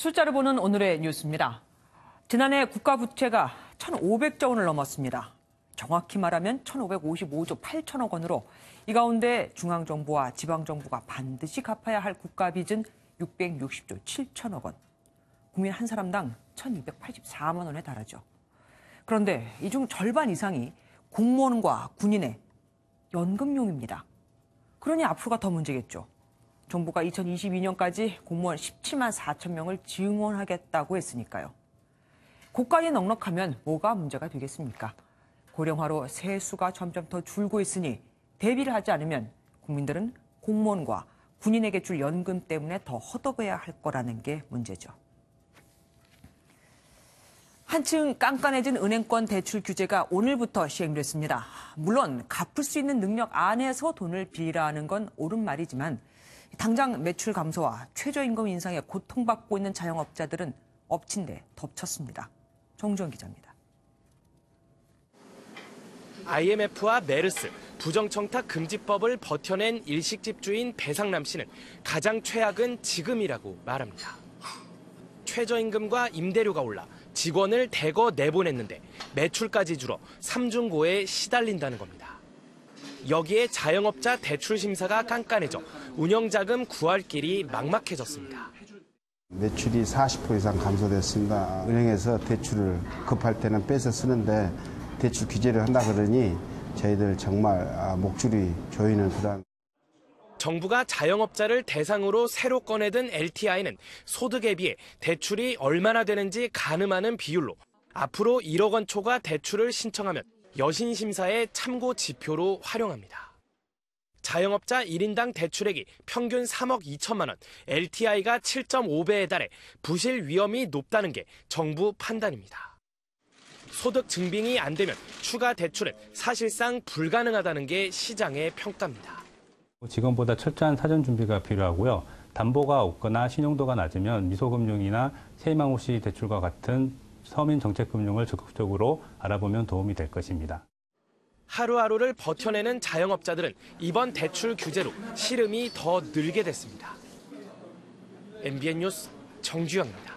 숫자를 보는 오늘의 뉴스입니다. 지난해 국가 부채가 1,500조 원을 넘었습니다. 정확히 말하면 1,555조 8천억 원으로 이 가운데 중앙정부와 지방정부가 반드시 갚아야 할 국가 빚은 660조 7천억 원. 국민 한 사람당 1,284만 원에 달하죠. 그런데 이 중 절반 이상이 공무원과 군인의 연금용입니다. 그러니 앞으로가 더 문제겠죠. 정부가 2022년까지 공무원 17만 4천 명을 증원하겠다고 했으니까요. 고가에 넉넉하면 뭐가 문제가 되겠습니까? 고령화로 세수가 점점 더 줄고 있으니 대비를 하지 않으면 국민들은 공무원과 군인에게 줄 연금 때문에 더 허덕여야 할 거라는 게 문제죠. 한층 깐깐해진 은행권 대출 규제가 오늘부터 시행됐습니다. 물론 갚을 수 있는 능력 안에서 돈을 빌리라는 건 옳은 말이지만 당장 매출 감소와 최저임금 인상에 고통받고 있는 자영업자들은 엎친 데 덮쳤습니다. 정주영 기자입니다. IMF와 메르스, 부정청탁 금지법을 버텨낸 일식집주인 배상남 씨는 가장 최악은 지금이라고 말합니다. 최저임금과 임대료가 올라 직원을 대거 내보냈는데 매출까지 줄어 삼중고에 시달린다는 겁니다. 여기에 자영업자 대출 심사가 깐깐해져 운영자금 구할 길이 막막해졌습니다. 매출이 40% 이상 감소됐습니다. 은행에서 대출을 급할 때는 빼서 쓰는데 대출 규제를 한다 그러니 저희들 정말 목줄이 조이는 그런. 정부가 자영업자를 대상으로 새로 꺼내든 LTI는 소득에 비해 대출이 얼마나 되는지 가늠하는 비율로 앞으로 1억 원 초과 대출을 신청하면 여신 심사의 참고 지표로 활용합니다. 자영업자 1인당 대출액이 평균 3억 2천만 원, LTI가 7.5배에 달해 부실 위험이 높다는 게 정부 판단입니다. 소득 증빙이 안 되면 추가 대출은 사실상 불가능하다는 게 시장의 평가입니다. 지금보다 철저한 사전 준비가 필요하고요. 담보가 없거나 신용도가 낮으면 미소금융이나 세이망호시 대출과 같은 서민 정책금융을 적극적으로 알아보면 도움이 될 것입니다. 하루하루를 버텨내는 자영업자들은 이번 대출 규제로 시름이 더 늘게 됐습니다. MBN 뉴스 정주영입니다.